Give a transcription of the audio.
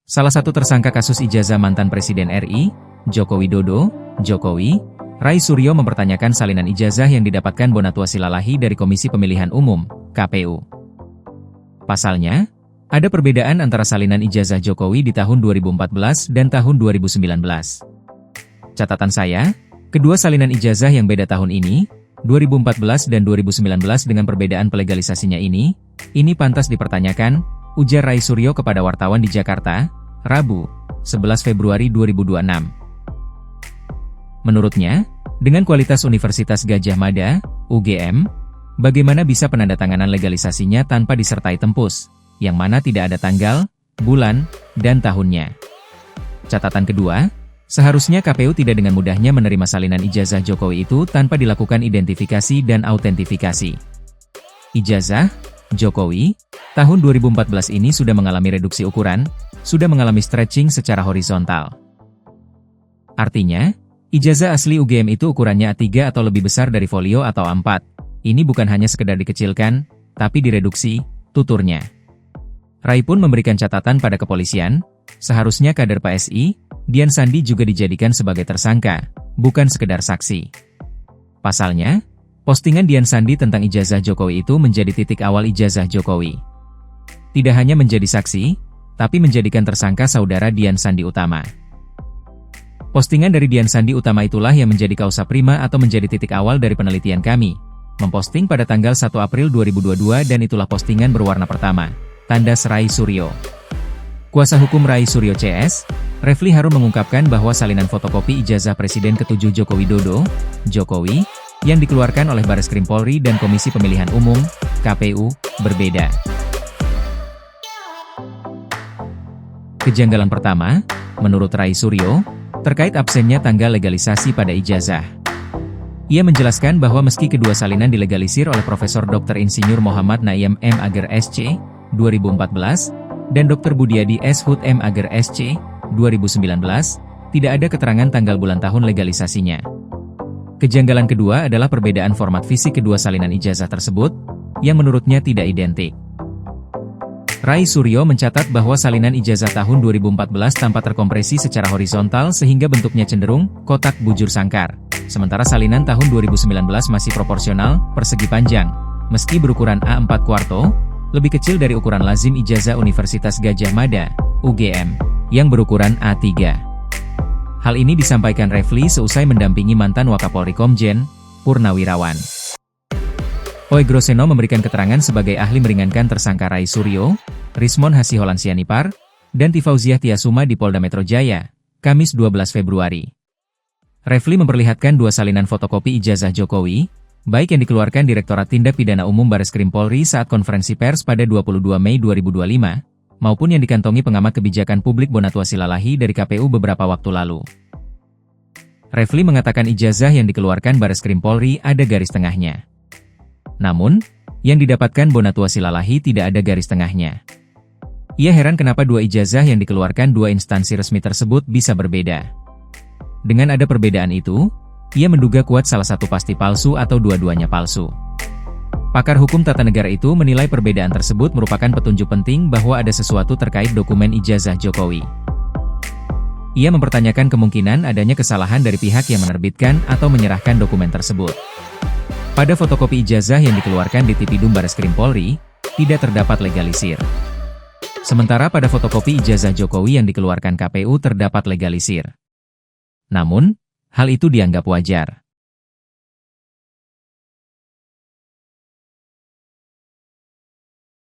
Salah satu tersangka kasus ijazah mantan Presiden RI, Joko Widodo, Jokowi, Rai Suryo mempertanyakan salinan ijazah yang didapatkan Bonatua Silalahi dari Komisi Pemilihan Umum, KPU. Pasalnya, ada perbedaan antara salinan ijazah Jokowi di tahun 2014 dan tahun 2019. Catatan saya, kedua salinan ijazah yang beda tahun ini, 2014 dan 2019 dengan perbedaan pelegalisasinya ini pantas dipertanyakan, ujar Rai Suryo kepada wartawan di Jakarta, Rabu, 11 Februari 2026. Menurutnya, dengan kualitas Universitas Gadjah Mada, UGM, bagaimana bisa penandatanganan legalisasinya tanpa disertai tempus, yang mana tidak ada tanggal, bulan, dan tahunnya. Catatan kedua, seharusnya KPU tidak dengan mudahnya menerima salinan ijazah Jokowi itu tanpa dilakukan identifikasi dan autentifikasi. Ijazah Jokowi tahun 2014 ini sudah mengalami reduksi ukuran, sudah mengalami stretching secara horizontal. Artinya, ijazah asli UGM itu ukurannya A3 atau lebih besar dari folio atau A4. Ini bukan hanya sekedar dikecilkan, tapi direduksi, tuturnya. Rai pun memberikan catatan pada kepolisian, seharusnya kader PSI, Dian Sandi juga dijadikan sebagai tersangka, bukan sekedar saksi. Pasalnya, postingan Dian Sandi tentang ijazah Jokowi itu menjadi titik awal ijazah Jokowi. Tidak hanya menjadi saksi, tapi menjadikan tersangka saudara Dian Sandi Utama. Postingan dari Dian Sandi Utama itulah yang menjadi kausa prima atau menjadi titik awal dari penelitian kami. Memposting pada tanggal 1 April 2022 dan itulah postingan berwarna pertama. Tandas Rai Suryo. Kuasa hukum Rai Suryo CS, Refli Harun mengungkapkan bahwa salinan fotokopi ijazah Presiden ke-7 Joko Widodo, Jokowi, yang dikeluarkan oleh Bareskrim Polri dan Komisi Pemilihan Umum, KPU, berbeda. Kejanggalan pertama, menurut Rai Suryo, terkait absennya tanggal legalisasi pada ijazah. Ia menjelaskan bahwa meski kedua salinan dilegalisir oleh Profesor Dr. Insinyur Muhammad Naim M. Ager SC, 2014, dan Dr. Budiadi S. Hud M. Ager SC, 2019, tidak ada keterangan tanggal bulan tahun legalisasinya. Kejanggalan kedua adalah perbedaan format fisik kedua salinan ijazah tersebut, yang menurutnya tidak identik. Rai Suryo mencatat bahwa salinan ijazah tahun 2014 tampak terkompresi secara horizontal sehingga bentuknya cenderung kotak bujur sangkar. Sementara salinan tahun 2019 masih proporsional, persegi panjang, meski berukuran A4 kuarto, lebih kecil dari ukuran lazim ijazah Universitas Gadjah Mada, UGM, yang berukuran A3. Hal ini disampaikan Refli seusai mendampingi mantan Wakapolri Komjen Purnawirawan Oey Groseno memberikan keterangan sebagai ahli meringankan tersangka Rai Suryo, Rismon Hasiholan Sianipar, dan Tifauziah Tiasuma di Polda Metro Jaya, Kamis 12 Februari. Refli memperlihatkan dua salinan fotokopi ijazah Jokowi, baik yang dikeluarkan Direktorat Tindak Pidana Umum Bareskrim Polri saat konferensi pers pada 22 Mei 2025, maupun yang dikantongi pengamat kebijakan publik Bonatua Silalahi dari KPU beberapa waktu lalu. Refli mengatakan ijazah yang dikeluarkan Bareskrim Polri ada garis tengahnya. Namun, yang didapatkan Bonatua Silalahi tidak ada garis tengahnya. Ia heran kenapa dua ijazah yang dikeluarkan dua instansi resmi tersebut bisa berbeda. Dengan ada perbedaan itu, ia menduga kuat salah satu pasti palsu atau dua-duanya palsu. Pakar hukum tata negara itu menilai perbedaan tersebut merupakan petunjuk penting bahwa ada sesuatu terkait dokumen ijazah Jokowi. Ia mempertanyakan kemungkinan adanya kesalahan dari pihak yang menerbitkan atau menyerahkan dokumen tersebut. Pada fotokopi ijazah yang dikeluarkan di Tipidum Bareskrim Polri, tidak terdapat legalisir. Sementara pada fotokopi ijazah Jokowi yang dikeluarkan KPU terdapat legalisir. Namun, hal itu dianggap wajar.